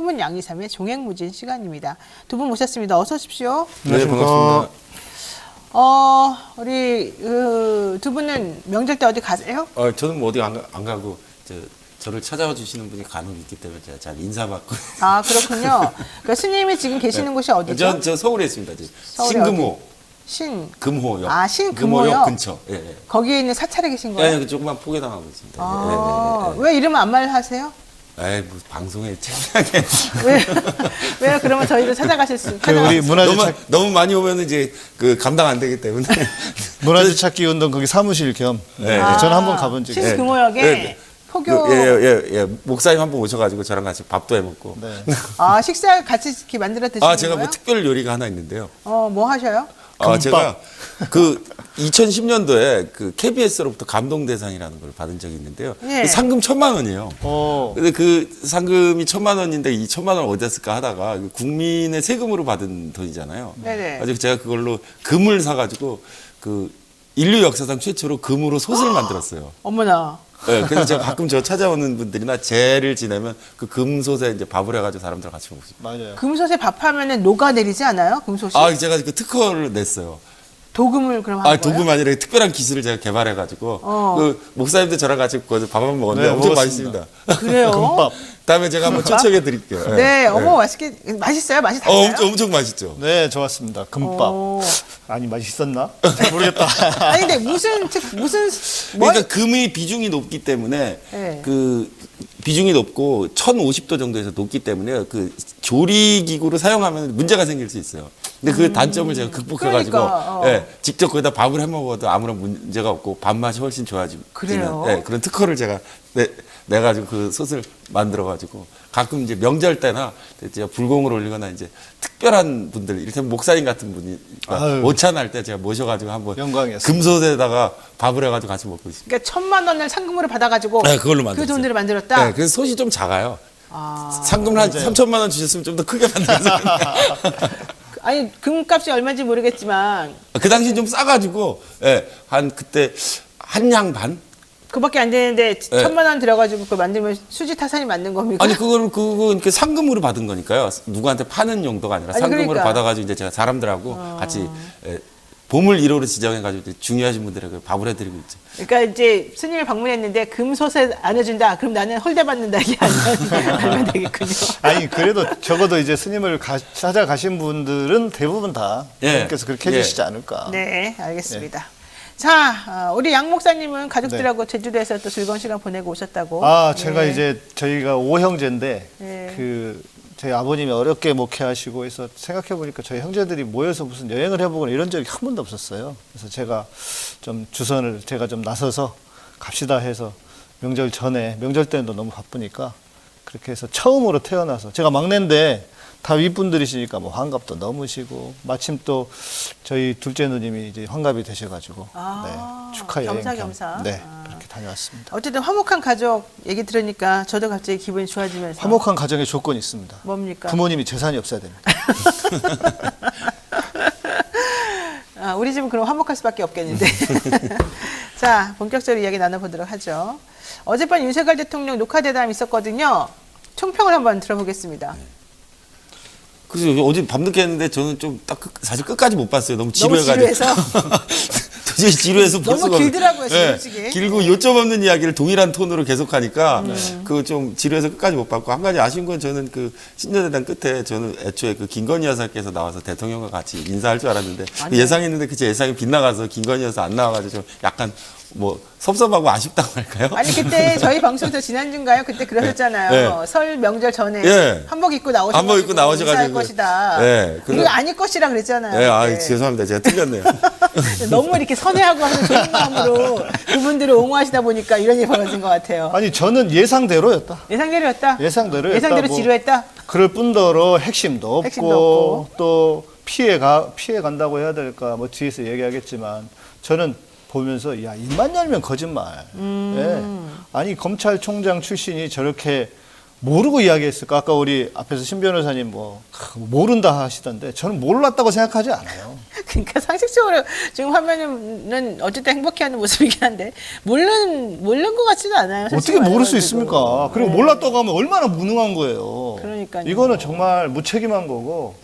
신문 양이삼의 종횡무진 시간입니다. 두 분 모셨습니다. 어서 오십시오. 네, 반갑습니다. 우리 두 분은 명절 때 어디 가세요? 저는 뭐 어디 안 가고 저를 찾아와 주시는 분이 간혹 있기 때문에 제가 잘 인사받고. 아, 그렇군요. 그러니까 스님이 지금 계시는 곳이 어디죠? 저 서울에 있습니다. 서울에 신금호. 신금호역. 금호역. 신금호역 근처. 예. 거기에 있는 사찰에 계신 거예요? 네, 조금만 포개당하고 있습니다. 왜 이름 안 말하세요? 에이, 뭐 방송에 창피하게. 왜 그러면 저희를 찾아가실 수? 우리 너무 많이 오면 이제 감당 안 되기 때문에. 문화재 찾기 운동 거기 사무실 겸. 네. 저는 한번 가본 적이 있어요. 신금호역에 네. 포교. 목사님 한 번 오셔가지고 저랑 같이 밥도 해 먹고. 네. 식사 같이 이렇게 만들어 드시는 거예요? 제가 뭐 특별 요리가 하나 있는데요. 뭐 하셔요? 제가 2010년도에 KBS로부터 감동대상이라는 걸 받은 적이 있는데요. 예. 그 상금 1,000만 원이에요. 근데 그 상금이 1,000만 원인데 이 1,000만 원 어디다 쓸까 하다가 국민의 세금으로 받은 돈이잖아요. 네네. 그래서 제가 그걸로 금을 사가지고 인류 역사상 최초로 금으로 솥을 만들었어요. 어머나. 네, 그래서 제가 가끔 저 찾아오는 분들이나 제를 지내면 그 금솥에 이제 밥을 해가지고 사람들 같이 먹고 싶어요. 맞아요. 금솥에 밥하면은 녹아내리지 않아요? 금솥이? 제가 그 특허를 냈어요. 도금을 그럼 하는 거예요? 도금 아니라 특별한 기술을 제가 개발해가지고 목사님도 저랑 같이 거기서 밥 한번 먹었는데 네, 엄청 먹었습니다. 맛있습니다. 그래요? 금밥. 다음에 제가 한번 초청해 드릴게요. 네, 어머 맛있어요? 맛이 달라요? 엄청 맛있죠. 네, 좋았습니다. 금밥. 아니, 맛있었나? 모르겠다. 아니 근데 무슨 그러니까 금의 비중이 높기 때문에 네. 비중이 높고 1050도 정도에서 높기 때문에 조리 기구로 사용하면 문제가 생길 수 있어요. 근데 그 단점을 제가 극복해가지고 그러니까, 직접 거기다 밥을 해 먹어도 아무런 문제가 없고 밥맛이 훨씬 좋아지는 그래요? 그런 특허를 제가 내가지고 그 솥을 만들어가지고 가끔 이제 명절 때나 제가 불공을 올리거나 이제 특별한 분들, 이를테면 목사님 같은 분이 오찬할 때 제가 모셔가지고 한번 영광이었습니다. 금솥에다가 밥을 해가지고 같이 먹고 있습니다. 그러니까 1,000만 원을 상금으로 받아가지고 네, 그걸로 그 만들었어요. 돈으로 만들었다? 네, 그래서 솥이 좀 작아요. 상금을 한 3,000만 원 주셨으면 좀 더 크게 만들었어요. 아니 금값이 얼마인지 모르겠지만 그 당시 좀 싸가지고 그때 한 양 반? 그밖에 안 되는데 1,000만 원 들어가지고 그걸 만들면 수지 타산이 맞는 겁니까? 아니 그거 이렇게 상금으로 받은 거니까요. 누구한테 파는 용도가 아니라 상금으로 그러니까. 받아가지고 이제 제가 사람들하고 같이 보물 1호로 지정해가지고 중요하신 분들에게 밥을 해드리고 있죠. 그러니까 이제 스님을 방문했는데 금솥에 안 해준다. 그럼 나는 홀대 받는다 이게 알면 되겠군요. 아니, 그래도 적어도 이제 스님을 찾아가신 분들은 대부분 다 스님께서 그렇게 해주시지 않을까. 네, 알겠습니다. 자, 우리 양 목사님은 가족들하고 제주도에서 또 즐거운 시간 보내고 오셨다고. 제가 이제 저희가 5형제인데 네. 저희 아버님이 어렵게 목회하시고 해서 생각해보니까 저희 형제들이 모여서 무슨 여행을 해보거나 이런 적이 한 번도 없었어요. 그래서 제가 좀 제가 좀 나서서 갑시다 해서 명절 전에, 명절 때는 너무 바쁘니까 그렇게 해서 처음으로 태어나서, 제가 막내인데 다 윗분들이시니까 뭐 환갑도 넘으시고, 마침 또 저희 둘째 누님이 이제 환갑이 되셔가지고 축하 여행 겸사겸사. 그렇게 다녀왔습니다. 어쨌든 화목한 가족 얘기 들으니까 저도 갑자기 기분이 좋아지면서. 화목한 가정의 조건이 있습니다. 뭡니까? 부모님이 재산이 없어야 됩니다. 우리 집은 그럼 화목할 수밖에 없겠는데. 자, 본격적으로 이야기 나눠보도록 하죠. 어젯밤 윤석열 대통령 녹화대담 있었거든요. 총평을 한번 들어보겠습니다. 그래서 어제 밤늦게 했는데 저는 좀 사실 끝까지 못 봤어요. 너무 지루해가지고. 도저히 지루해서 볼 너무 수가 길더라고요, 네, 솔직히. 길고 요점 없는 이야기를 동일한 톤으로 계속하니까 좀 지루해서 끝까지 못 봤고, 한 가지 아쉬운 건 저는 신년회담 끝에 저는 애초에 김건희 여사께서 나와서 대통령과 같이 인사할 줄 알았는데 예상했는데 제 예상이 빗나가서 김건희 여사 안 나와가지고 좀 약간 섭섭하고 아쉽다고 할까요? 아니 그때 저희 방송에서 지난주인가요? 그때 그러셨잖아요. 설 명절 전에 한복 입고 나오셔가지고 인사할 것이다. 그리고 아닐 것이라 그랬잖아요. 네, 죄송합니다. 제가 틀렸네요. 너무 이렇게 선회하고 하는 좋은 마음으로 그분들을 옹호하시다 보니까 이런 일이 벌어진 것 같아요. 아니, 저는 예상대로였다. 예상대로였다? 예상대로였다. 예상대로 지루했다? 그럴 뿐더러 핵심도 없고 또 피해 간다고 해야 될까, 뒤에서 얘기하겠지만, 저는 보면서 입만 열면 거짓말. 아니, 검찰총장 출신이 저렇게 모르고 이야기했을까? 아까 우리 앞에서 신 변호사님 모른다 하시던데 저는 몰랐다고 생각하지 않아요. 그러니까 상식적으로 지금 화면은 어쨌든 행복해하는 모습이긴 한데 모르는 것 같지는 않아요. 어떻게 모를 수 있습니까? 그리고 네. 몰랐다고 하면 얼마나 무능한 거예요. 그러니까요. 이거는 정말 무책임한 거고,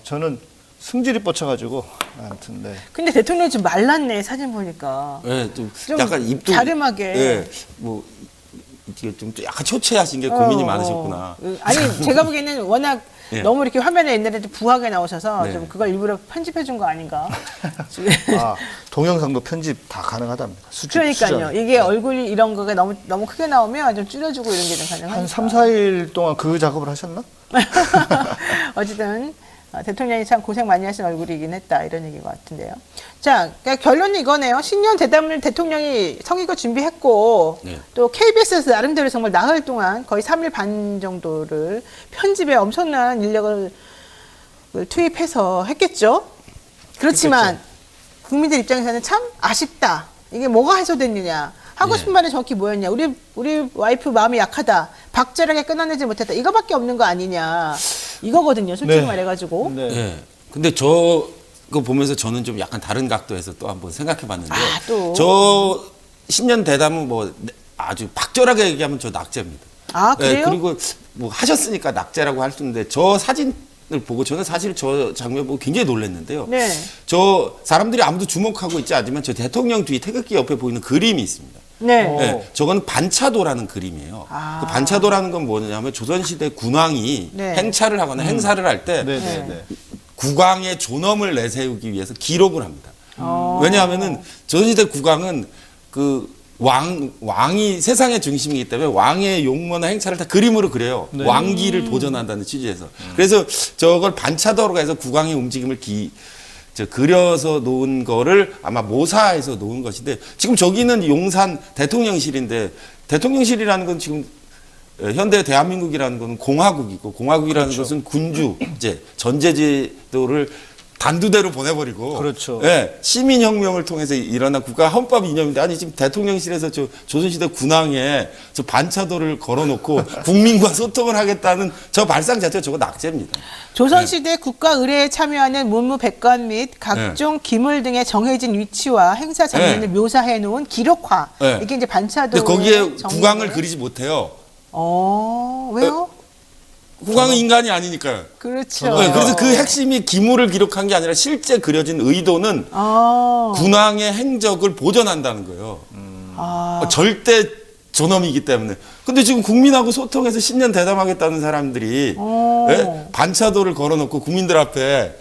저는 승질이 뻗쳐가지고, 아무튼, 네. 근데 대통령 좀 말랐네 사진 보니까. 예, 좀 좀 약간 입도 갸름하게. 예, 뭐 이게 좀 약간 초췌하신 게 고민이 많으셨구나. 아니 제가 보기에는 워낙 예. 너무 이렇게 화면에 옛날에도 부하게 나오셔서 네. 좀 그걸 일부러 편집해 준 거 아닌가. 동영상도 편집 다 가능하답니다. 그러니까요. 수정. 이게 얼굴이 이런 거가 너무 크게 나오면 좀 줄여주고 이런 게 좀 가능하니까. 한 3, 4일 동안 그 작업을 하셨나? 어쨌든 대통령이 참 고생 많이 하신 얼굴이긴 했다 이런 얘기인 것 같은데요. 자, 그러니까 결론은 이거네요. 신년 대담을 대통령이 성의가 준비했고 네. 또 KBS에서 나름대로 정말 나흘 동안 거의 3일 반 정도를 편집에 엄청난 인력을 투입해서 했겠죠. 그렇지만 국민들 입장에서는 참 아쉽다. 이게 뭐가 해소됐느냐. 하고 싶은 말이 정확히 뭐였냐. 우리 와이프 마음이 약하다. 박절하게 끊어내지 못했다. 이거밖에 없는 거 아니냐. 이거거든요. 솔직히 네. 말해가지고. 네. 예. 근데 저거 보면서 저는 좀 약간 다른 각도에서 또 한번 생각해 봤는데 또. 저 신년 대담은 뭐 아주 박절하게 얘기하면 저 낙제입니다. 아, 그래요? 그리고 뭐 하셨으니까 낙제라고 할 수 있는데 저 사진을 보고 저는 사실 저 장면 보고 굉장히 놀랐는데요. 네. 저 사람들이 아무도 주목하고 있지 않지만 저 대통령 뒤 태극기 옆에 보이는 그림이 있습니다. 네. 네, 저건 반차도라는 그림이에요. 아. 그 반차도라는 건 뭐냐면 조선시대 군왕이 네. 행차를 하거나 행사를 할 때 네, 네, 네. 국왕의 존엄을 내세우기 위해서 기록을 합니다. 왜냐하면은 조선시대 국왕은 그 왕이 세상의 중심이기 때문에 왕의 용모나 행차를 다 그림으로 그려요. 네. 왕기를 보존한다는 취지에서. 그래서 저걸 반차도로 해서 국왕의 움직임을 그려서 놓은 거를 아마 모사해서 놓은 것인데 지금 저기는 용산 대통령실인데 대통령실이라는 건 지금 현대 대한민국이라는 건 공화국이고 공화국이라는 그렇죠. 것은 군주제 전제제도를 단두대로 보내버리고 그렇죠. 예, 시민혁명을 통해서 일어난 국가 헌법 이념인데 아니 지금 대통령실에서 저 조선시대 군왕에 저 반차도를 걸어놓고 국민과 소통을 하겠다는 저 발상 자체가 저거 낙제입니다. 조선시대 국가 의례에 참여하는 문무 백관 및 각종 기물 등의 정해진 위치와 행사 장면을 네. 묘사해 놓은 기록화. 네. 이게 이제 반차도. 근데 거기에 국왕을 그리지 못해요. 왜요? 국왕은 인간이 아니니까요. 그렇죠. 네, 그래서 그 핵심이 기물을 기록한 게 아니라 실제 그려진 의도는 아. 군왕의 행적을 보존한다는 거예요. 아. 절대 존엄이기 때문에. 근데 지금 국민하고 소통해서 신년 대담하겠다는 사람들이 반차도를 걸어놓고 국민들 앞에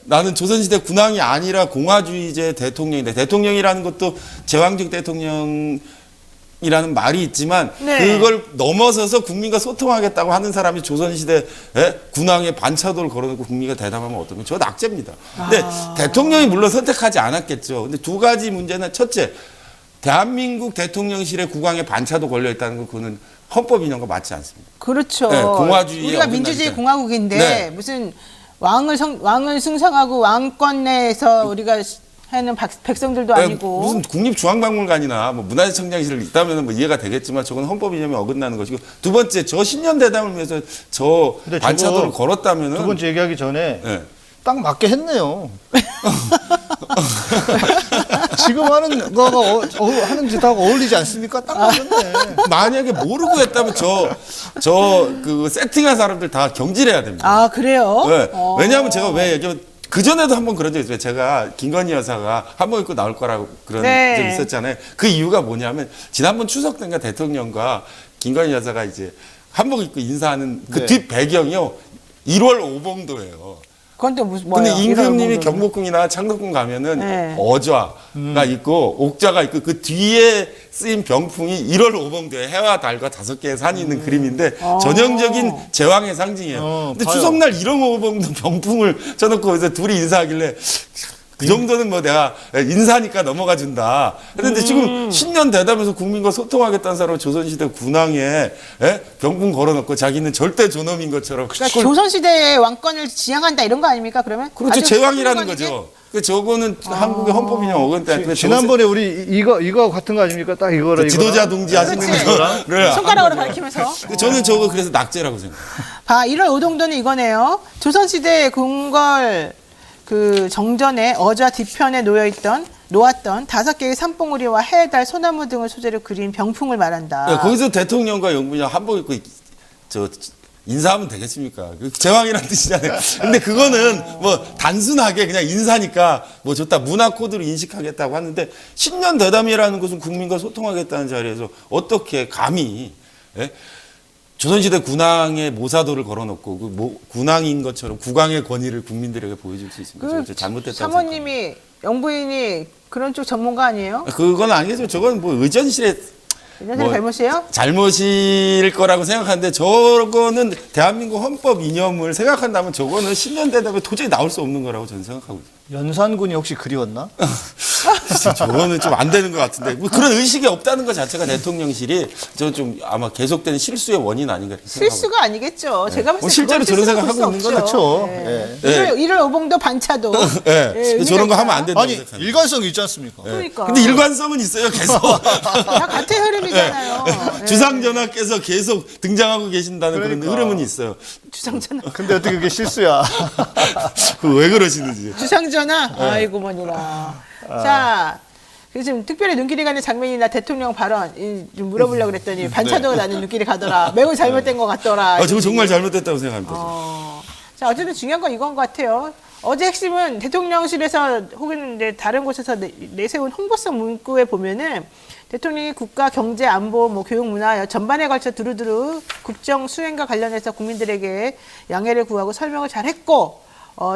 나는 조선시대 군왕이 아니라 공화주의제 대통령인데 대통령이라는 것도 제왕적 대통령 이라는 말이 있지만 네. 그걸 넘어서서 국민과 소통하겠다고 하는 사람이 조선시대 군왕의 반차도를 걸어놓고 국민과 대담하면 어떡해? 저 낙제입니다. 근데 대통령이 물론 선택하지 않았겠죠. 근데 두 가지 문제는 첫째, 대한민국 대통령실에 국왕의 반차도 걸려있다는 건 그거는 헌법 이념과 맞지 않습니다. 그렇죠. 네, 공화주의에 우리가 어긋나기 민주주의 때문에. 공화국인데 네. 무슨 왕을 승상하고 왕권 내에서 우리가 하는 백성들도 아니고. 무슨 국립중앙박물관이나 뭐 문화재청장실을 있다면 뭐 이해가 되겠지만 저건 헌법 이념에 어긋나는 것이고 두 번째 저 신년 대담을 위해서 저 근데 반차도를 저거 걸었다면은 두 번째 얘기하기 전에 네. 딱 맞게 했네요. 지금 하는 거가 하는 짓하고 어울리지 않습니까? 딱 맞았네. 만약에 모르고 했다면 그 세팅한 사람들 다 경질해야 됩니다. 아, 그래요? 네. 왜냐하면 제가 왜 얘기하면 그 전에도 한번 그런 적 있어요. 제가 김건희 여사가 한복 입고 나올 거라고 그런 네. 적이 있었잖아요. 그 이유가 뭐냐면 지난번 추석 때인가 대통령과 김건희 여사가 이제 한복 입고 인사하는 그 네. 뒷 배경이요 1월 오봉도예요. 그건 또 무슨 근데 뭐예요? 임금님이 이런 경복궁이나 창덕궁 가면은 네. 어좌가 있고 옥좌가 있고 그 뒤에 쓰인 병풍이 1월 오봉도에 해와 달과 5개의 산이 있는 그림인데 전형적인 제왕의 상징이에요. 근데 봐요. 추석날 1월 오봉도 병풍을 쳐놓고 그래서 둘이 인사하길래 그 정도는 뭐 내가 인사니까 넘어가 준다. 그런데 지금 신년 대담에서 국민과 소통하겠다는 사람은 조선시대 군왕에 병풍 걸어놓고 자기는 절대 존엄인 것처럼 그러니까 조선시대의 왕권을 지향한다 이런 거 아닙니까, 그러면? 그렇죠. 아주 제왕이라는 훌륭한 거죠. 그 저거는 한국의 헌법이냐 어긋나. 지난번에 우리 이거 같은 거 아닙니까? 딱 이거랑 지도자 이거랑. 동지 하시는 그렇지. 거랑 게 손가락으로 가리키면서. 저는 저거 그래서 낙제라고 생각해요. 봐, 1월 오동도는 이거네요. 조선시대 궁궐 그 정전에 어좌 뒤편에 놓았던 5개의 산봉우리와 해, 달, 소나무 등을 소재로 그린 병풍을 말한다. 네, 거기서 대통령과 영부인이 한복 입고 인사하면 되겠습니까? 그 제왕이라는 뜻이잖아요. 근데 그거는 뭐 단순하게 그냥 인사니까 뭐 좋다 문화 코드로 인식하겠다고 하는데 신년 대담이라는 것은 국민과 소통하겠다는 자리에서 어떻게 감히 예? 조선시대 군왕의 모사도를 걸어놓고 그 군왕인 것처럼 국왕의 권위를 국민들에게 보여줄 수 있습니다. 그 저 잘못됐다고 사모님이 영부인이 그런 쪽 전문가 아니에요? 생각합니다. 그건 아니겠죠. 저건 뭐 의전실에 이런 잘못이에요? 잘못일 거라고 생각하는데 저거는 대한민국 헌법 이념을 생각한다면 저거는 신년 대답에 도저히 나올 수 없는 거라고 저는 생각하고 있어요. 연산군이 혹시 그리웠나? 저거는 좀 안 되는 것 같은데 뭐 그런 의식이 없다는 것 자체가 대통령실이 저 좀 아마 계속되는 실수의 원인 아닌가 이렇게 생각합니다. 실수가 아니겠죠. 제가 봤을 때 실제로 저런 생각하고 있는 건 그렇죠. 네. 예. 일월 오봉도 반차도. 예. 예, 저런 거 하면 안 된다고 아니 생각합니다. 일관성이 있지 않습니까? 그러니까. 근데 일관성은 있어요 계속 다 같은 흐름이잖아요. 예. 주상전하께서 계속 등장하고 계신다는 그런 그러니까. 흐름은 있어요. 주상전화. 근데 어떻게 그게 실수야? 그 왜 그러시는지. 주상전화? 아이고 머니라. 자, 그래서 지금 특별히 눈길이 가는 장면이나 대통령 발언 좀 물어보려고 그랬더니 반차도가 나는 눈길이 가더라. 매우 잘못된 것 같더라. 저거 정말 잘못됐다고 생각합니다. 자, 어쨌든 중요한 건 이건 것 같아요. 어제 핵심은 대통령실에서 혹은 이제 다른 곳에서 내세운 홍보성 문구에 보면은 대통령이 국가 경제 안보 뭐 교육 문화 전반에 걸쳐 두루두루 국정 수행과 관련해서 국민들에게 양해를 구하고 설명을 잘했고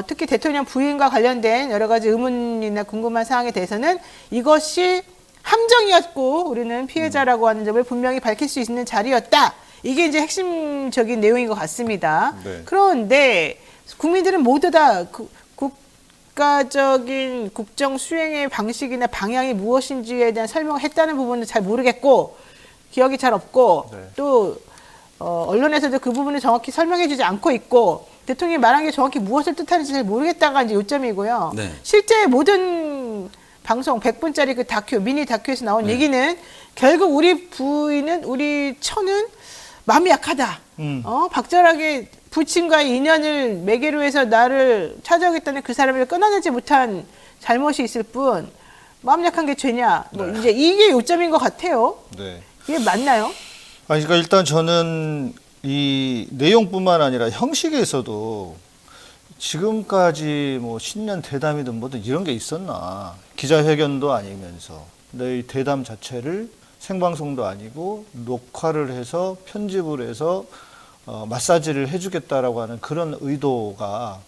특히 대통령 부인과 관련된 여러 가지 의문이나 궁금한 사항에 대해서는 이것이 함정이었고 우리는 피해자라고 하는 점을 분명히 밝힐 수 있는 자리였다. 이게 이제 핵심적인 내용인 것 같습니다. 네. 그런데 국민들은 모두 다 국가적인 국정 수행의 방식이나 방향이 무엇인지에 대한 설명을 했다는 부분은 잘 모르겠고 기억이 잘 없고 네. 또 언론에서도 그 부분을 정확히 설명해주지 않고 있고 대통령이 말한 게 정확히 무엇을 뜻하는지 잘 모르겠다가 이제 요점이고요. 네. 실제 모든 방송 100분짜리 그 다큐 미니 다큐에서 나온 얘기는 결국 우리 부인은 우리 처는 마음이 약하다. 박절하게 부친과의 인연을 매개로 해서 나를 찾아오겠다는 그 사람을 끊어내지 못한 잘못이 있을 뿐 마음 약한 게 죄냐. 뭐 이제 이게 요점인 것 같아요. 네. 이게 맞나요? 아니, 그러니까 일단 저는 이 내용뿐만 아니라 형식에서도 지금까지 뭐 신년 대담이든 뭐든 이런 게 있었나. 기자회견도 아니면서 근데 이 대담 자체를 생방송도 아니고 녹화를 해서 편집을 해서 마사지를 해주겠다라고 하는 그런 의도가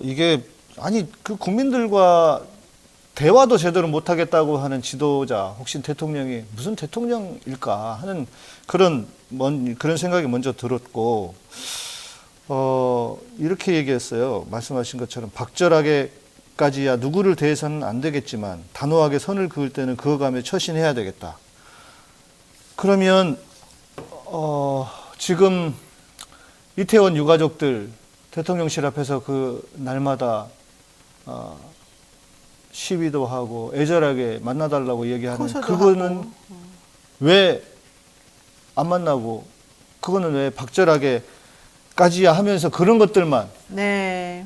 이게 아니 그 국민들과 대화도 제대로 못하겠다고 하는 지도자 혹시 대통령이 무슨 대통령일까 하는 그런 생각이 먼저 들었고 이렇게 얘기했어요. 말씀하신 것처럼 박절하게까지야 누구를 대해서는 안 되겠지만 단호하게 선을 그을 때는 그어가며 처신해야 되겠다. 그러면 지금 이태원 유가족들 대통령실 앞에서 그 날마다 시위도 하고 애절하게 만나달라고 얘기하는 그거는 왜 안 만나고 그거는 왜 박절하게까지야 하면서 그런 것들만 네.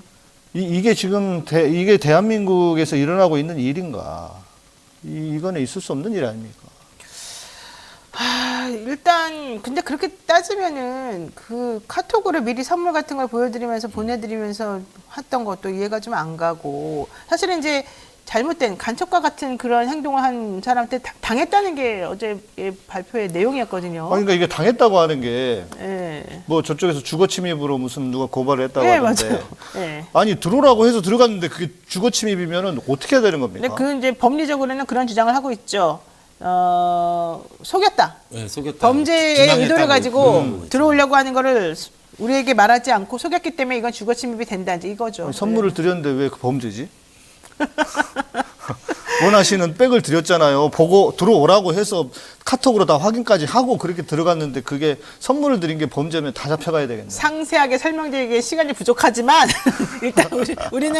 이게 지금 이게 대한민국에서 일어나고 있는 일인가? 이거는 있을 수 없는 일 아닙니까? 일단 근데 그렇게 따지면은 그 카톡으로 미리 선물 같은 걸 보내드리면서 했던 것도 이해가 좀 안 가고 사실은 이제 잘못된 간첩과 같은 그런 행동을 한 사람한테 당했다는 게 어제 발표의 내용이었거든요. 아니, 그러니까 이게 당했다고 하는 게 뭐 예. 저쪽에서 주거 침입으로 무슨 누가 고발을 했다고 예, 하는데 맞아요. 예. 아니 들어오라고 해서 들어갔는데 그게 주거 침입이면은 어떻게 해야 되는 겁니까? 근데 그 이제 법리적으로는 그런 주장을 하고 있죠. 속였다. 네, 속였다. 범죄의 기망했다고 의도를 가지고 그런 거죠. 들어오려고 하는 거를 우리에게 말하지 않고 속였기 때문에 이건 주거 침입이 된다. 이제 이거죠. 아니, 선물을 드렸는데 왜 그 범죄지? 원하시는 백을 드렸잖아요. 보고 들어오라고 해서 카톡으로 다 확인까지 하고 그렇게 들어갔는데 그게 선물을 드린 게 범죄면 다 잡혀가야 되겠네. 상세하게 설명드리기에 시간이 부족하지만 일단 우리는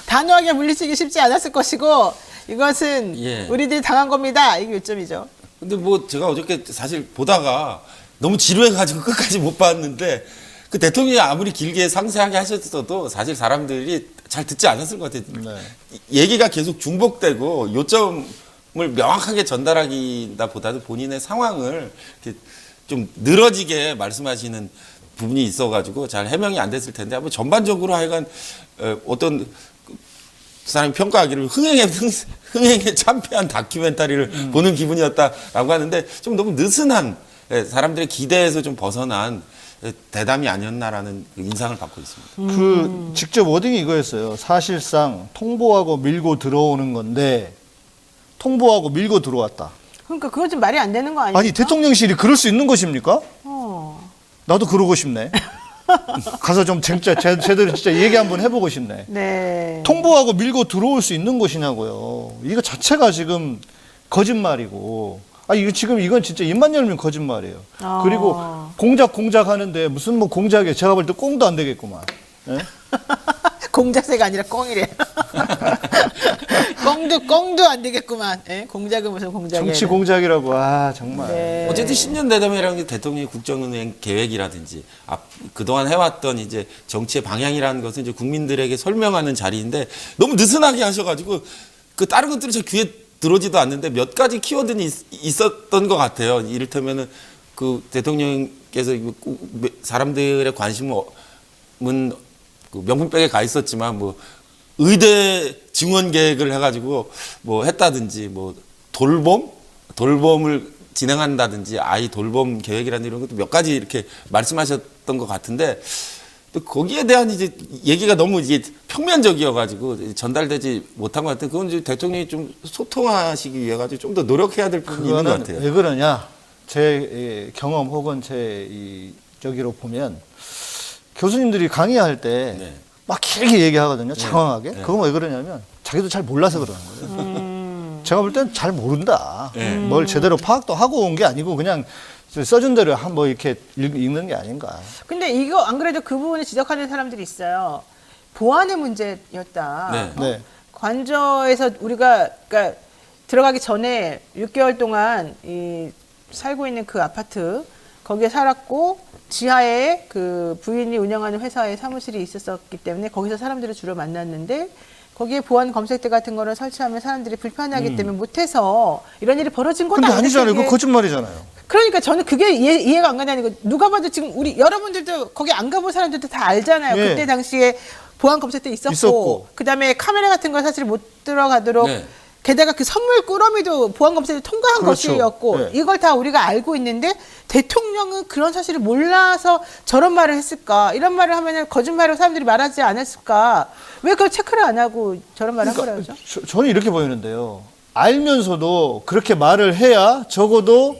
단호하게 물리치기 쉽지 않았을 것이고 이것은 예. 우리들이 당한 겁니다. 이게 요점이죠. 근데 뭐 제가 어저께 사실 보다가 너무 지루해가지고 끝까지 못 봤는데 그 대통령이 아무리 길게 상세하게 하셨어도 사실 사람들이 잘 듣지 않았을 것 같아요. 네. 얘기가 계속 중복되고 요점을 명확하게 전달하기다 보다도 본인의 상황을 이렇게 좀 늘어지게 말씀하시는 부분이 있어가지고 잘 해명이 안 됐을 텐데 한번 전반적으로 하여간 어떤 사람이 평가하기를 흥행에 참패한 다큐멘터리를 보는 기분이었다라고 하는데 좀 너무 느슨한 사람들의 기대에서 좀 벗어난 대담이 아니었나라는 인상을 받고 있습니다. 그 직접 워딩이 이거였어요. 사실상 통보하고 밀고 들어오는 건데 통보하고 밀고 들어왔다. 그러니까 그건 좀 말이 안 되는 거 아니에요? 아니 대통령실이 그럴 수 있는 것입니까? 나도 그러고 싶네. 가서 좀 진짜 제대로 진짜 얘기 한번 해보고 싶네. 네. 통보하고 밀고 들어올 수 있는 것이냐고요. 이거 자체가 지금 거짓말이고. 이거 지금 이건 진짜 입만 열면 거짓말이에요. 그리고 공작 하는데 무슨 뭐 공작이에요. 제가 볼 때 꽁도 안 되겠구만. 예? 공작새가 아니라 꽁이래. 꽁도 안 되겠구만. 예? 공작은 무슨 공작이에요? 정치 공작이라고. 정말. 네. 어쨌든 신년 대담이라는 게 대통령의 국정운행 계획이라든지 그동안 해왔던 이제 정치의 방향이라는 것은 이제 국민들에게 설명하는 자리인데 너무 느슨하게 하셔가지고 그 다른 것들은 제 귀에 들어오지도 않는데 몇 가지 키워드는 있었던 것 같아요. 이를테면은 그 대통령께서 사람들의 관심은 그 명품백에 가 있었지만 뭐 의대 증원 계획을 해가지고 뭐 했다든지 뭐 돌봄을 진행한다든지 아이 돌봄 계획이라는 이런 것도 몇 가지 이렇게 말씀하셨던 것 같은데 또 거기에 대한 이제 얘기가 너무 이게 평면적이어가지고 전달되지 못한 것 같아요. 그건 이제 대통령이 좀 소통하시기 위해 가지고 좀 더 노력해야 될 부분이 있는 것 같아요. 왜 그러냐? 제 경험 혹은 제 저기로 보면 교수님들이 강의할 때 막 길게 얘기하거든요. 장황하게. 그건 왜 그러냐면 자기도 잘 몰라서 그러는 거예요. 제가 볼 땐 잘 모른다. 뭘 제대로 파악도 하고 온 게 아니고 그냥 써준 대로 뭐 이렇게 읽는 게 아닌가. 근데 이거 안 그래도 그 부분을 지적하는 사람들이 있어요. 보안의 문제였다. 네. 네. 관저에서 우리가 그러니까 들어가기 전에 6개월 동안 살고 있는 그 아파트 거기에 살았고 지하에 그 부인이 운영하는 회사의 사무실이 있었기 때문에 거기서 사람들을 주로 만났는데 거기에 보안 검색대 같은 거를 설치하면 사람들이 불편하기 때문에 못해서 이런 일이 벌어진 건 근데 아니죠. 아니잖아요. 그거 거짓말이잖아요. 그러니까 저는 그게 이해가 안 가냐는 거. 누가 봐도 지금 우리 여러분들도 거기 안 가본 사람들도 다 알잖아요. 예. 그때 당시에 보안 검색대 있었고 그다음에 카메라 같은 거 사실 못 들어가도록 네. 게다가 그 선물 꾸러미도 보안 검색대 통과한 그렇죠. 것이었고 네. 이걸 다 우리가 알고 있는데 대통령은 그런 사실을 몰라서 저런 말을 했을까? 이런 말을 하면은 거짓말을 사람들이 말하지 않았을까? 왜 그걸 체크를 안 하고 저런 말을 한 거라고 그러죠? 저는 이렇게 보이는데요. 알면서도 그렇게 말을 해야 적어도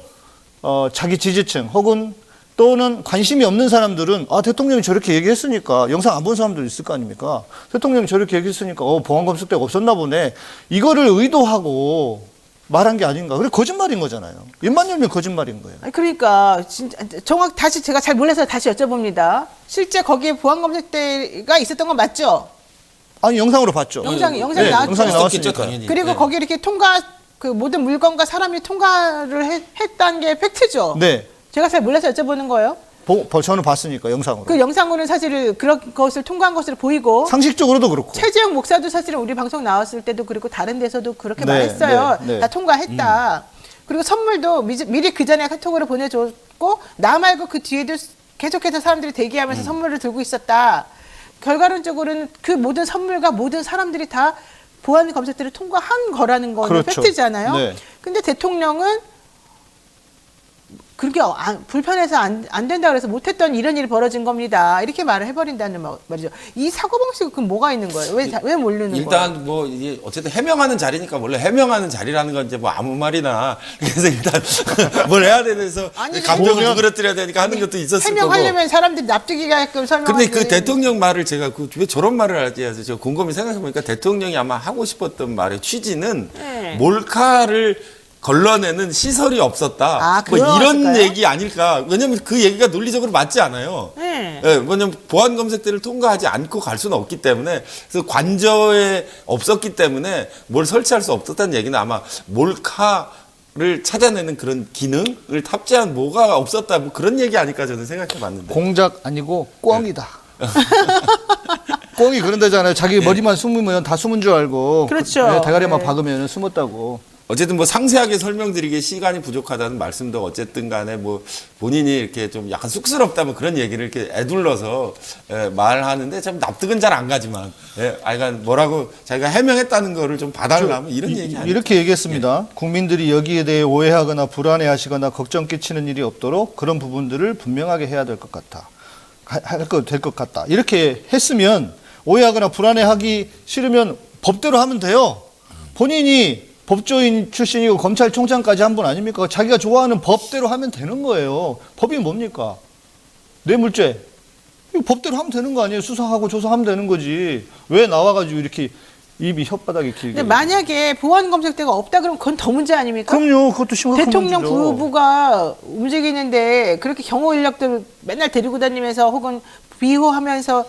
자기 지지층 혹은 또는 관심이 없는 사람들은 대통령이 저렇게 얘기했으니까 영상 안 본 사람들 있을 거 아닙니까? 대통령이 저렇게 얘기했으니까 보안 검색대가 없었나 보네. 이거를 의도하고 말한 게 아닌가. 그래 거짓말인 거잖아요. 입만 열면 거짓말인 거예요. 아니 그러니까 진짜 다시 제가 잘 몰라서 다시 여쭤봅니다. 실제 거기에 보안 검색대가 있었던 건 맞죠? 아니 영상으로 봤죠. 영상이 네, 나왔죠. 영상이 나왔으니까. 당연히. 그리고 네. 거기 이렇게 그 모든 물건과 사람이 통과를 했다는 게 팩트죠. 네. 제가 잘 몰라서 여쭤보는 거예요. 저는 봤으니까 영상으로. 그 영상으로는 사실 그런 것을 통과한 것으로 보이고 상식적으로도 그렇고. 최재형 목사도 사실은 우리 방송 나왔을 때도 그리고 다른 데서도 그렇게 네, 말했어요. 네, 네. 다 통과했다. 그리고 선물도 미리 그 전에 카톡으로 보내줬고 나 말고 그 뒤에도 계속해서 사람들이 대기하면서 선물을 들고 있었다. 결과론적으로는 그 모든 선물과 모든 사람들이 다 보안 검색대를 통과한 거라는 거는 그렇죠. 팩트잖아요. 네. 근데 대통령은 그렇게 불편해서 안 된다 그래서 못했던 이런 일이 벌어진 겁니다. 이렇게 말을 해버린다는 말이죠. 이 사고방식은 그럼 뭐가 있는 거예요? 왜 모르는 거예요? 일단 뭐 이게 어쨌든 해명하는 자리니까 원래 해명하는 자리라는 건 이제 뭐 아무 말이나 그래서 일단 뭘 해야 되면서 아니, 감정을 누그러뜨려야 되니까 하는 것도 있었을 거고. 해명하려면 사람들이 납득이게끔 설명하지. 근데 그 대통령 말을 제가 왜 저런 말을 하지 해서 제가 곰곰이 생각해 보니까 대통령이 아마 하고 싶었던 말의 취지는 네. 몰카를 걸러내는 시설이 없었다. 뭐 이런 그랬을까요? 얘기 아닐까. 왜냐면 그 얘기가 논리적으로 맞지 않아요. 네. 예, 왜냐면 보안 검색대를 통과하지 않고 갈 수는 없기 때문에 그래서 관저에 없었기 때문에 뭘 설치할 수 없었다는 얘기는 아마 몰카를 찾아내는 그런 기능을 탑재한 뭐가 없었다. 뭐 그런 얘기 아닐까 저는 생각해 봤는데. 공작 아니고 꽝이다. 꽁이 그런다잖아요. 자기 머리만 숨으면 다 숨은 줄 알고. 그렇죠. 네, 대가리만 네. 박으면 숨었다고. 어쨌든 뭐 상세하게 설명드리기 시간이 부족하다는 말씀도 어쨌든 간에 뭐 본인이 이렇게 좀 약간 쑥스럽다면 그런 얘기를 이렇게 애둘러서 말하는데 참 납득은 잘 안 가지만 그러니까 뭐라고 자기가 해명했다는 거를 좀 봐달라면 이런 얘기 아니에요. 이렇게 얘기했습니다. 국민들이 여기에 대해 오해하거나 불안해하시거나 걱정 끼치는 일이 없도록 그런 부분들을 분명하게 해야 될 것 같아. 될 것 같다. 이렇게 했으면 오해하거나 불안해하기 싫으면 법대로 하면 돼요. 본인이 법조인 출신이고 검찰총장까지 한 분 아닙니까? 자기가 좋아하는 법대로 하면 되는 거예요. 법이 뭡니까? 뇌물죄. 이거 법대로 하면 되는 거 아니에요? 수사하고 조사하면 되는 거지. 왜 나와가지고 이렇게 입이 혓바닥이 길게. 근데 만약에 보안 검색대가 없다 그러면 그건 더 문제 아닙니까? 그럼요. 그것도 심각한 대통령 문제죠. 부부가 움직이는데 그렇게 경호 인력들 맨날 데리고 다니면서 혹은 비호하면서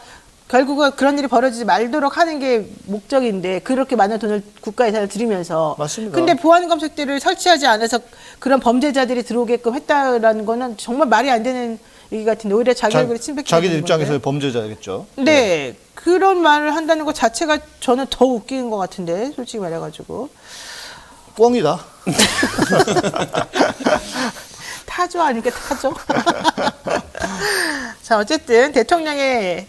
결국은 그런 일이 벌어지지 말도록 하는 게 목적인데 그렇게 많은 돈을 국가 예산을 들이면서 맞습니다. 근데 보안 검색대를 설치하지 않아서 그런 범죄자들이 들어오게끔 했다라는 거는 정말 말이 안 되는 얘기 같은데 오히려 자기 얼굴에 침뱉게 자기들 입장에서 범죄자겠죠. 네. 그런 말을 한다는 것 자체가 저는 더 웃기는 것 같은데 솔직히 말해가지고 꽁이다. 타조 아니까 타조. 자 어쨌든 대통령의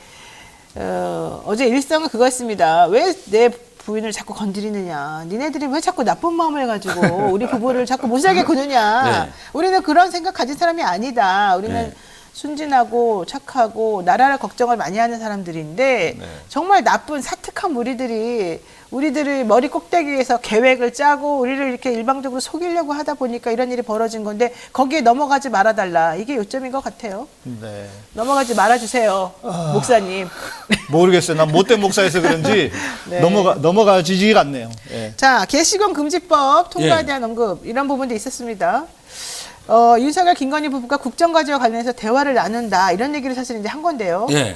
어제 일성은 그거였습니다. 왜 내 부인을 자꾸 건드리느냐. 니네들이 왜 자꾸 나쁜 마음을 가지고 우리 부부를 자꾸 못 살게 구느냐. 네. 우리는 그런 생각 가진 사람이 아니다. 우리는 네. 순진하고 착하고 나라를 걱정을 많이 하는 사람들인데 정말 나쁜 사특한 무리들이 우리들을 머리 꼭대기에서 계획을 짜고 우리를 이렇게 일방적으로 속이려고 하다 보니까 이런 일이 벌어진 건데 거기에 넘어가지 말아달라. 이게 요점인 것 같아요. 네. 넘어가지 말아주세요. 목사님. 모르겠어요. 난 못된 목사여서 그런지 네. 넘어가지지가 않네요. 예. 자, 개시금 금지법 통과에 예. 대한 언급 이런 부분도 있었습니다. 윤석열 김건희 부부가 국정과제와 관련해서 대화를 나눈다 이런 얘기를 사실 이제 한 건데요. 예.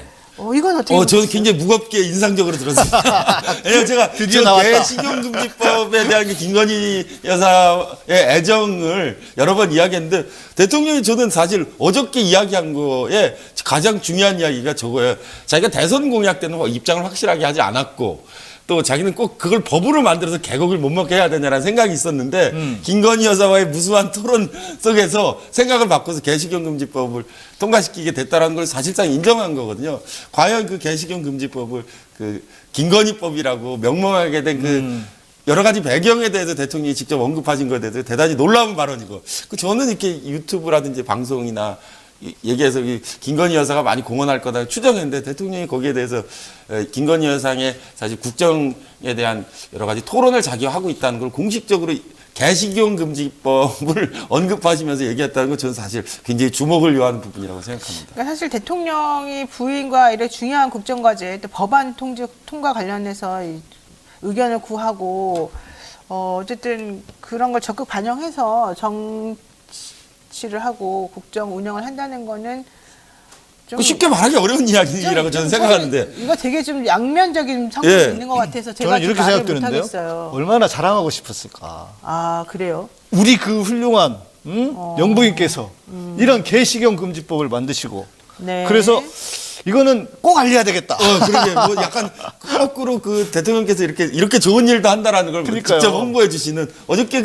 이건 어떻게? 저는 굉장히 무겁게 인상적으로 들었습니다. 왜냐면 제가 드디어 나왔다. 개식용금지법에 대한 그 김건희 여사의 애정을 여러 번 이야기했는데 대통령이 저는 사실 어저께 이야기한 거에 가장 중요한 이야기가 저거예요. 자기가 대선 공약 때는 입장을 확실하게 하지 않았고 또 자기는 꼭 그걸 법으로 만들어서 개곡을 못 먹게 해야 되냐라는 생각이 있었는데 김건희 여사와의 무수한 토론 속에서 생각을 바꿔서 개식용금지법을 통과시키게 됐다라는 걸 사실상 인정한 거거든요. 과연 그 개식용금지법을 그 김건희법이라고 명명하게 된 그 여러 가지 배경에 대해서 대통령이 직접 언급하신 것에 대해서 대단히 놀라운 발언이고 저는 이렇게 유튜브라든지 방송이나 얘기해서 김건희 여사가 많이 공헌할 거다 추정했는데 대통령이 거기에 대해서 김건희 여사의 사실 국정에 대한 여러 가지 토론을 자기가 하고 있다는 걸 공식적으로 개식용 금지법을 언급하시면서 얘기했다는 건 저는 사실 굉장히 주목을 요하는 부분이라고 생각합니다. 그러니까 사실 대통령이 부인과 이렇게 중요한 국정과제 또 법안 통과 관련해서 의견을 구하고 어쨌든 그런 걸 적극 반영해서 정치를 하고 국정 운영을 한다는 거는 좀 쉽게 말하기 어려운 이야기라고 저는 생각하는데 이거 되게 좀 양면적인 성격이 예. 있는 것 같아서 제가 저는 좀 이렇게 말을 생각되는데요. 못하겠어요. 얼마나 자랑하고 싶었을까. 아 그래요? 우리 그 훌륭한 영부인께서 이런 개식용 금지법을 만드시고 네. 그래서 이거는 꼭 알려야 되겠다. 그러게 뭐 약간 거꾸로 그 대통령께서 이렇게 좋은 일도 한다라는 걸 그러니까요. 직접 홍보해 주시는 어저께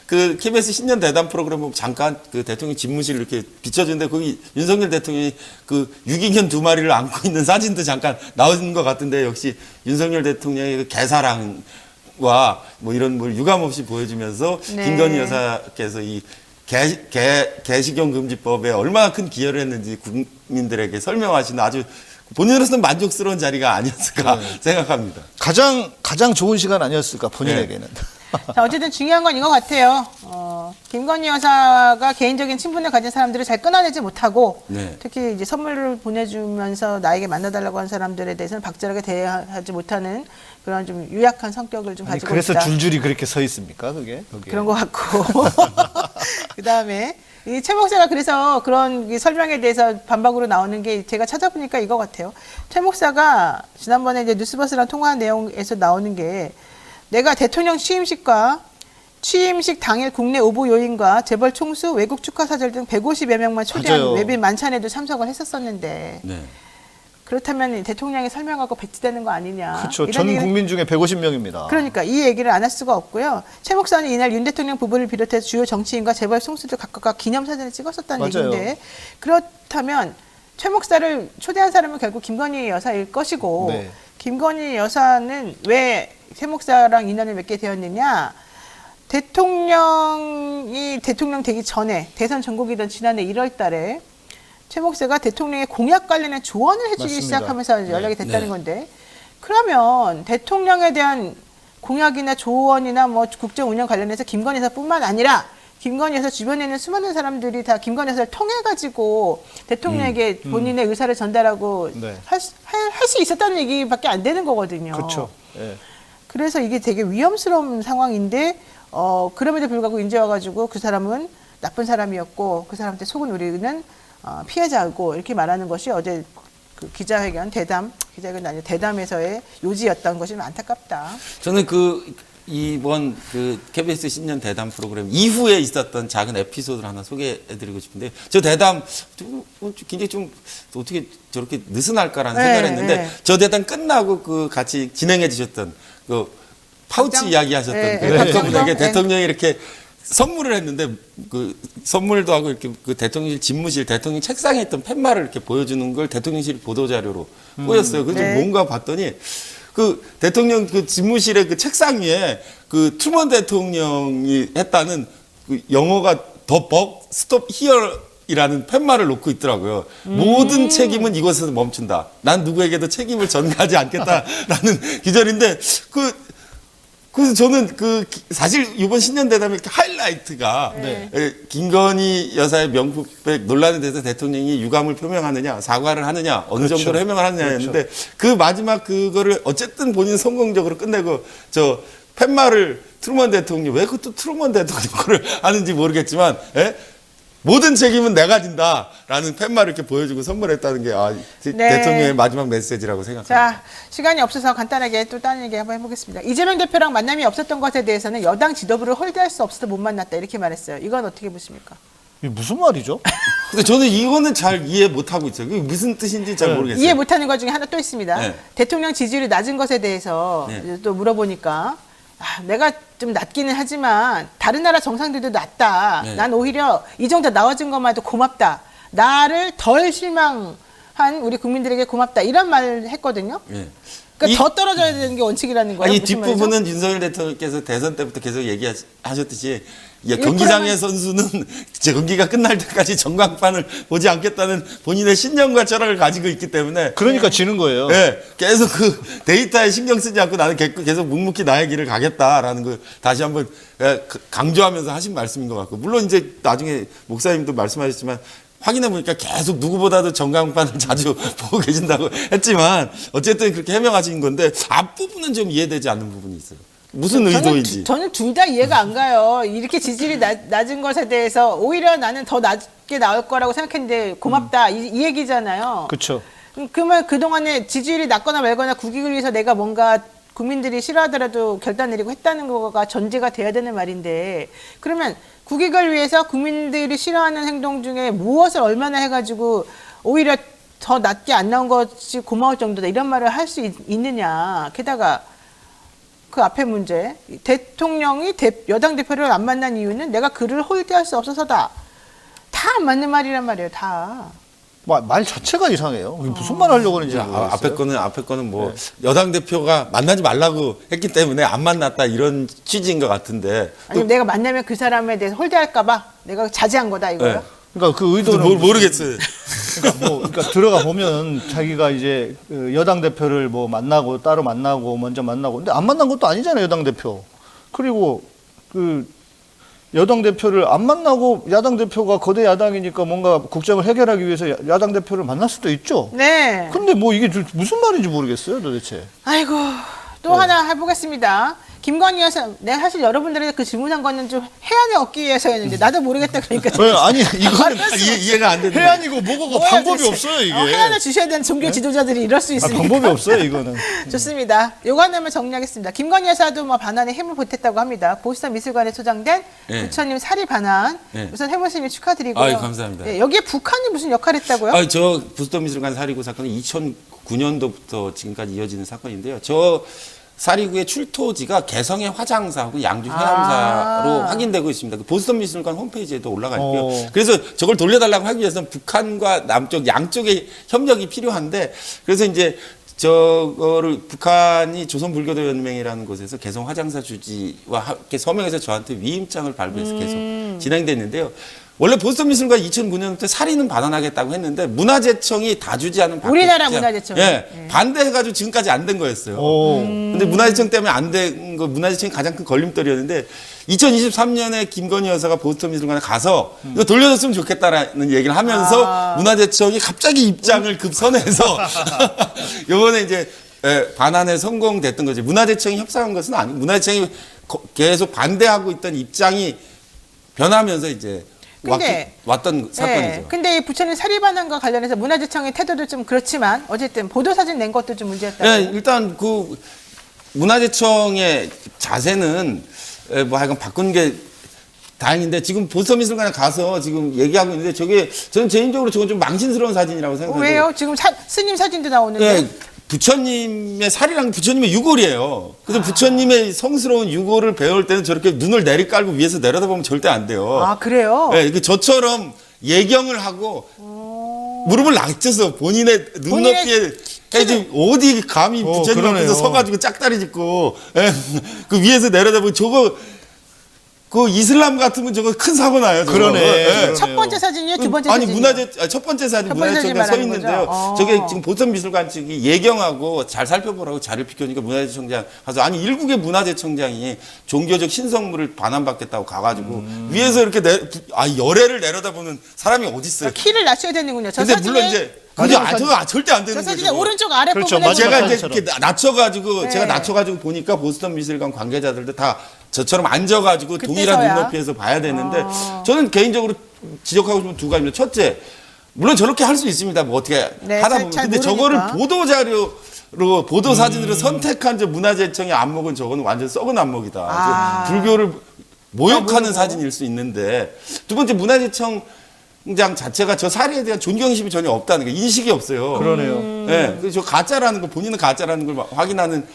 그 KBS 신년 대담 프로그램 보면 잠깐 그 대통령 집무실 이렇게 비춰주는데 거기 윤석열 대통령이 그 유기견 2마리를 안고 있는 사진도 잠깐 나오는 것 같은데 역시 윤석열 대통령의 그 개사랑과 뭐 이런 걸 유감없이 보여주면서 네. 김건희 여사께서 이 개식용 금지법에 얼마나 큰 기여를 했는지 국민들에게 설명하시는 아주 본인으로서는 만족스러운 자리가 아니었을까 생각합니다. 가장 좋은 시간 아니었을까 본인에게는. 자, 어쨌든 중요한 건 이거 같아요. 김건희 여사가 개인적인 친분을 가진 사람들을 잘 끊어내지 못하고 네. 특히 이제 선물을 보내주면서 나에게 만나달라고 한 사람들에 대해서는 박절하게 대하지 못하는 그런 좀 유약한 성격을 좀 아니, 가지고 그래서 있다. 줄줄이 그렇게 서 있습니까? 그게? 거기에. 그런 것 같고 그다음에 이 최 목사가 그래서 그런 이 설명에 대해서 반박으로 나오는 게 제가 찾아보니까 이거 같아요. 최 목사가 지난번에 이제 뉴스버스랑 통화한 내용에서 나오는 게 내가 대통령 취임식과 취임식 당일 국내 오보 요인과 재벌 총수, 외국 축하사절 등 150여 명만 초대한 맞아요. 웨빈 만찬에도 참석을 했었었는데 네. 그렇다면 대통령이 설명하고 배치되는 거 아니냐. 그렇죠. 이런 전 얘기를- 국민 중에 150명입니다. 그러니까 이 얘기를 안 할 수가 없고요. 최 목사는 이날 윤 대통령 부부를 비롯해서 주요 정치인과 재벌 총수들 각각 기념사진을 찍었었다는 맞아요. 얘기인데 그렇다면 최 목사를 초대한 사람은 결국 김건희 여사일 것이고 네. 김건희 여사는 왜 최 목사랑 인연을 맺게 되었느냐. 대통령이 대통령 되기 전에 대선 전국이던 지난해 1월 달에 최 목사가 대통령의 공약 관련한 조언을 해주기 맞습니다. 시작하면서 연락이 됐다는 네. 건데 그러면 대통령에 대한 공약이나 조언이나 뭐 국정 운영 관련해서 김건희 여사뿐만 아니라 김건희 여사 주변에 있는 수많은 사람들이 다 김건희 여사를 통해 가지고 대통령에게 본인의 의사를 전달하고 네. 할 수 있었다는 얘기밖에 안 되는 거거든요. 그렇죠. 예. 그래서 이게 되게 위험스러운 상황인데 그럼에도 불구하고 이제 와가지고 그 사람은 나쁜 사람이었고 그 사람한테 속은 우리는 피해자고 이렇게 말하는 것이 어제 그 기자회견 기자회견 아니고 대담에서의 요지였던 것이 좀 안타깝다. 저는 이번 KBS 신년 대담 프로그램 이후에 있었던 작은 에피소드를 하나 소개해드리고 싶은데 저 대담 굉장히 좀 어떻게 저렇게 느슨할까라는 네, 생각을 했는데 네. 저 대담 끝나고 같이 진행해 주셨던 파우치 박장? 이야기하셨던 네, 그 네. 박사분에게 네. 대통령이 이렇게 선물을 했는데 선물도 하고 이렇게 대통령실 집무실 대통령 책상에 있던 팻말을 이렇게 보여주는 걸 대통령실 보도자료로 보였어요. 그래서 네. 뭔가 봤더니 대통령 집무실의 책상 위에 트루먼 대통령이 했다는 영어가 The buck stop here이라는 팻말을 놓고 있더라고요. 모든 책임은 이곳에서 멈춘다. 난 누구에게도 책임을 전가하지 않겠다라는 기절인데 그래서 저는 사실 이번 신년 대담의 하이라이트가 네. 김건희 여사의 명품백 논란에 대해서 대통령이 유감을 표명하느냐, 사과를 하느냐, 어느 그렇죠. 정도로 해명을 하느냐였는데 그 마지막 그거를 어쨌든 본인 성공적으로 끝내고 팻말을 트루먼 대통령 왜 그것도 트루먼 대통령 거를 하는지 모르겠지만 모든 책임은 내가 진다라는 팻말을 이렇게 보여주고 선물했다는 게 네. 대통령의 마지막 메시지라고 생각합니다. 자, 시간이 없어서 간단하게 또 다른 얘기 한번 해보겠습니다. 이재명 대표랑 만남이 없었던 것에 대해서는 여당 지도부를 홀대할 수 없어서 못 만났다 이렇게 말했어요. 이건 어떻게 보십니까? 이게 무슨 말이죠? 근데 저는 이거는 잘 이해 못하고 있어요. 그게 무슨 뜻인지 잘 모르겠어요. 이해 못하는 것 중에 하나 또 있습니다. 네. 대통령 지지율이 낮은 것에 대해서 네. 이제 또 물어보니까 내가 좀 낮기는 하지만 다른 나라 정상들도 낮다. 네. 난 오히려 이 정도 나와준 것만 해도 고맙다. 나를 덜 실망한 우리 국민들에게 고맙다. 이런 말을 했거든요. 네. 그러니까 더 떨어져야 되는 게 원칙이라는 거예요. 이 무슨 말이죠? 뒷부분은 윤석열 대통령께서 대선 때부터 계속 얘기하셨듯이 경기장의 선수는 경기가 끝날 때까지 전광판을 보지 않겠다는 본인의 신념과 철학을 가지고 있기 때문에 그러니까 지는 거예요. 네, 계속 데이터에 신경 쓰지 않고 나는 계속 묵묵히 나의 길을 가겠다라는 걸 다시 한번 강조하면서 하신 말씀인 것 같고 물론 이제 나중에 목사님도 말씀하셨지만 확인해 보니까 계속 누구보다도 전광판을 자주 보고 계신다고 했지만 어쨌든 그렇게 해명하신 건데 앞부분은 좀 이해되지 않는 부분이 있어요. 무슨 의도인지. 저는 둘 다 이해가 안 가요. 이렇게 지지율이 낮은 것에 대해서 오히려 나는 더 낮게 나올 거라고 생각했는데 고맙다 이 얘기잖아요. 그렇죠. 그러면 그동안에 지지율이 낮거나 말거나 국익을 위해서 내가 뭔가 국민들이 싫어하더라도 결단 내리고 했다는 거가 전제가 돼야 되는 말인데 그러면 국익을 위해서 국민들이 싫어하는 행동 중에 무엇을 얼마나 해가지고 오히려 더 낮게 안 나온 것이 고마울 정도다 이런 말을 할 수 있느냐. 게다가 그 앞에 문제 대통령이 여당 대표를 안 만난 이유는 내가 그를 홀대할 수 없어서다. 다 안 맞는 말이란 말이에요. 다. 말 자체가 이상해요. 무슨 말 하려고 하는지 모르겠어요. 앞에 거는 뭐 여당 대표가 만나지 말라고 했기 때문에 안 만났다 이런 취지인 것 같은데. 아니면 내가 만나면 그 사람에 대해서 홀대할까봐 내가 자제한 거다 이거요. 네. 그러니까 그 의도는 모르겠어요. 그러니까 들어가 보면 자기가 이제 여당 대표를 뭐 만나고 따로 만나고 먼저 만나고 근데 안 만난 것도 아니잖아요 여당 대표. 그리고 여당 대표를 안 만나고 야당 대표가 거대 야당이니까 뭔가 국정을 해결하기 위해서 야당 대표를 만날 수도 있죠. 네. 근데 뭐 이게 무슨 말인지 모르겠어요 도대체. 아이고 또 하나 해보겠습니다. 김건희 여사, 내가 사실 여러분들에게 그 질문한 거는 좀 해안에 얻기 위해서였는데 나도 모르겠다 그러니까. 아니 이거는 이해가 안 되는 해안이고 뭐고 뭐야, 방법이 도대체. 없어요 이게. 해안을 주셔야 되는 종교 지도자들이 이럴 수 있으니까. 방법이 없어요 이거는. 좋습니다. 요거 하나만 정리하겠습니다. 김건희 여사도 뭐 반환에 힘을 보탰다고 합니다. 보수단 미술관에 소장된 네. 부처님 사리 반환. 네. 우선 해모스님 축하드리고요. 아유, 감사합니다. 예, 여기에 북한이 무슨 역할을 했다고요? 저 보스턴 미술관 사리구 사건은 2009년도부터 지금까지 이어지는 사건인데요. 저 사리구의 출토지가 개성의 화장사하고 양주 해암사로 확인되고 있습니다. 그 보스턴 미술관 홈페이지에도 올라가 있고요. 그래서 저걸 돌려달라고 하기 위해서는 북한과 남쪽 양쪽의 협력이 필요한데, 그래서 이제 저거를 북한이 조선불교도연맹이라는 곳에서 개성 화장사 주지와 함께 서명해서 저한테 위임장을 발부해서 계속 진행됐는데요. 원래 보스턴 미술관 2009년부터 사리는 반환하겠다고 했는데 문화재청이 다주지하는 우리나라 문화재청이. 예, 반대해가지고 지금까지 안 된 거였어요. 근데 문화재청 때문에 안 된 거, 문화재청이 가장 큰 걸림돌이었는데 2023년에 김건희 여사가 보스턴 미술관에 가서 이거 돌려줬으면 좋겠다라는 얘기를 하면서 문화재청이 갑자기 입장을 급선회해서 이번에 이제 반환에 성공됐던 거지. 문화재청이 협상한 것은 아니고 문화재청이 계속 반대하고 있던 입장이 변하면서 이제 왔던 사건이죠. 근데 이 부처님 사리 반환과 관련해서 문화재청의 태도도 좀 그렇지만 어쨌든 보도 사진 낸 것도 좀 문제였다고. 네, 일단 그 문화재청의 자세는 뭐 하여간 바꾼 게 다행인데 지금 보스턴 미술관에 가서 지금 얘기하고 있는데 저게 저는 개인적으로 저건 좀 망신스러운 사진이라고 생각해요. 왜요? 지금 스님 사진도 나오는데. 네, 부처님의 살이랑 부처님의 유골이에요. 그래서 부처님의 성스러운 유골을 배울 때는 저렇게 눈을 내리깔고 위에서 내려다보면 절대 안 돼요. 아, 그래요? 네, 저처럼 예경을 하고 무릎을 낮춰서 본인의 눈높이에 지금 어디 감히 부처님 그러네요. 앞에서 서가지고 짝다리 짚고 그 위에서 내려다보고 저거 그 이슬람 같으면 저거 큰 사고 나요. 저거. 그러네. 예. 첫 번째 사진이요? 두 번째 아니 사진이요? 첫 번째 사진 첫 번째 사진 문화재청에 서 말하는 있는데요. 거죠? 저게 지금 보스턴 미술관 측이 예경하고 잘 살펴보라고 자료를 비켜니까 문화재청장 가서 아니 일국의 문화재청장이 종교적 신성물을 반환받겠다고 가가지고 위에서 이렇게 열애를 내려다보는 사람이 어디 있어요? 키를 낮춰야 되는군요. 저 근데 사진에, 물론 이제 저거 절대 안 되는 저 사진에 거죠. 오른쪽 아래 그렇죠. 부분에 마지막 제가 보면 이제 사진처럼. 이렇게 낮춰가지고 네. 제가 낮춰가지고 보니까 보스턴 미술관 관계자들도 다 저처럼 앉아가지고 그때서야. 동일한 눈높이에서 봐야 되는데 저는 개인적으로 지적하고 싶은 두 가지입니다. 첫째, 물론 저렇게 할 수 있습니다. 뭐 어떻게 네, 하다 보면 잘 근데 모르니까. 저거를 보도 자료로 보도 사진으로 선택한 저 문화재청의 안목은 저거는 완전 썩은 안목이다. 불교를 모욕하는 사진일 수 있는데 두 번째 문화재청장 자체가 저 사례에 대한 존경심이 전혀 없다는 거 인식이 없어요. 그러네요. 네, 그래서 저 가짜라는 걸 본인은 가짜라는 걸 확인하는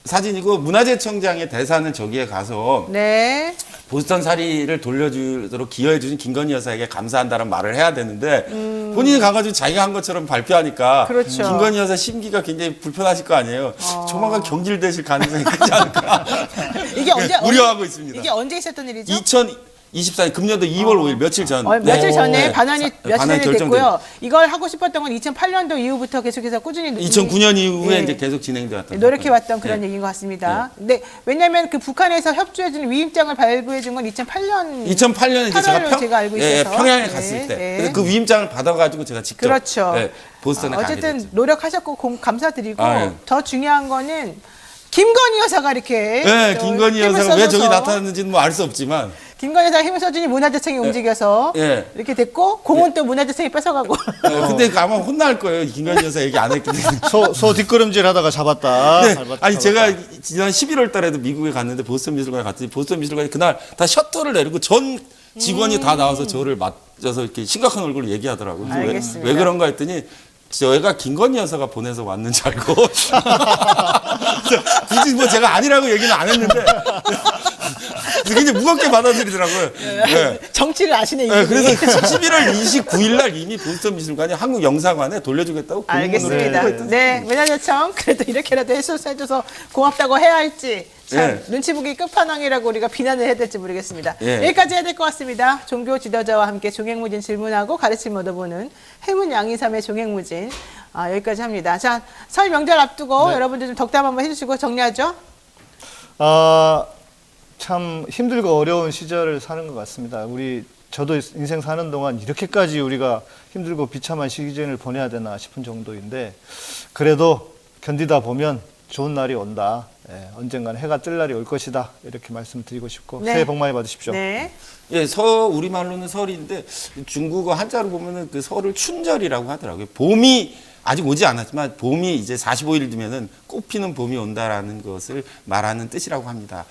사진이고 문화재청장의 대사는 저기에 가서 네. 보스턴 사리를 돌려주도록 기여해 주신 김건희 여사에게 감사한다는 말을 해야 되는데 본인이 가가지고 자기가 한 것처럼 발표하니까 그렇죠. 김건희 여사 심기가 굉장히 불편하실 거 아니에요. 조만간 경질되실 가능성이 크지 않을까 이게 언제 우려하고 있습니다. 이게 언제 있었던 일이죠? 2024년 금년도 2월 5일 며칠 전. 며칠 전에 네. 반환이 며칠 반환이 전에 결정된- 됐고요. 이걸 하고 싶었던 건 2008년도 이후부터 계속해서 꾸준히 2009년 이후에 예. 이제 계속 진행돼 왔던 노력해왔던 그런 네. 얘기인 것 같습니다. 근데 왜냐하면 그 북한에서 협조해주는 위임장을 발부해준 건 2008년 2008년에 이제 8월로 제가 알고 있어서. 평양에 네, 갔을 때 네. 그래서 그 위임장을 받아가지고 제가 직접 그렇죠. 보스턴에 가게 어쨌든 됐죠. 노력하셨고 감사드리고 아, 예. 더 중요한 거는 김건희 여사가 이렇게 네, 또 김건희 힘을 여사가 왜 저기 써줘서 나타났는지는 뭐 알 수 없지만 김건희 여사 힘을 써주니 문화재청이 움직여서 예. 이렇게 됐고 공은 또 문화재청이 뺏어가고 근데 아마 혼날 거예요. 김건희 여사 얘기 안 했기 때문에. 소 뒷걸음질 하다가 잡았다. 네. 밟았다, 아니 잡았다. 제가 지난 11월 달에도 미국에 갔는데 보스턴 미술관에 갔더니 보스턴 미술관이 그날 다 셔터를 내리고 전 직원이 다 나와서 저를 맞아서 이렇게 심각한 얼굴로 얘기하더라고요. 그래서 알겠습니다. 왜 그런가 했더니 저희가 김건희 여사가 보내서 왔는 줄 알고 굳이 뭐 제가 아니라고 얘기는 안 했는데 굉장히 무겁게 받아들이더라고요. 네. 정치를 아시네. 네, 이분이. 그래서 11월 29일 날 이미 보스턴 미술관이 한국 영사관에 돌려주겠다고 알겠습니다. 공문으로 네, 문화재청 그래도 이렇게라도 해줘서 고맙다고 해야 할지 참 예. 눈치 보기 끝판왕이라고 우리가 비난을 해야 될지 모르겠습니다. 예. 여기까지 해야 될 것 같습니다. 종교 지도자와 함께 종횡무진 질문하고 가르침 얻어보는 해문 양이삼의 종횡무진 여기까지 합니다. 자, 설 명절 앞두고 여러분들 좀 덕담 한번 해주시고 정리하죠. 참 힘들고 어려운 시절을 사는 것 같습니다. 저도 인생 사는 동안 이렇게까지 우리가 힘들고 비참한 시기를 보내야 되나 싶은 정도인데 그래도 견디다 보면 좋은 날이 온다. 언젠가는 해가 뜰 날이 올 것이다 이렇게 말씀드리고 싶고 네. 새해 복 많이 받으십시오. 네. 예, 우리말로는 설인데 중국어 한자로 보면은 그 설을 춘절이라고 하더라고요. 봄이 아직 오지 않았지만 봄이 이제 45일 뒤면은 꽃피는 봄이 온다라는 것을 말하는 뜻이라고 합니다.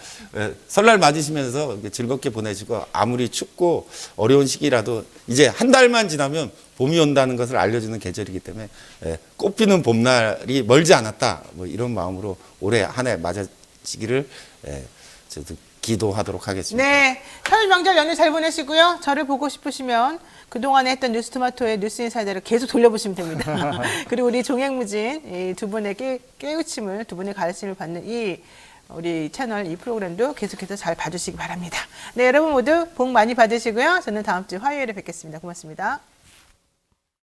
설날 맞으시면서 이렇게 즐겁게 보내시고 아무리 춥고 어려운 시기라도 이제 한 달만 지나면 봄이 온다는 것을 알려주는 계절이기 때문에 꽃피는 봄날이 멀지 않았다. 뭐 이런 마음으로 올해 한 해 맞아지기를 저도 기도하도록 하겠습니다. 네. 설 명절 연휴 잘 보내시고요. 저를 보고 싶으시면 그동안에 했던 뉴스토마토의 뉴스 인사이드를 계속 돌려보시면 됩니다. 그리고 우리 종횡무진 이 두 분의 깨우침을, 두 분의 가르침을 받는 이 우리 채널 이 프로그램도 계속해서 잘 봐주시기 바랍니다. 네, 여러분 모두 복 많이 받으시고요. 저는 다음 주 화요일에 뵙겠습니다. 고맙습니다.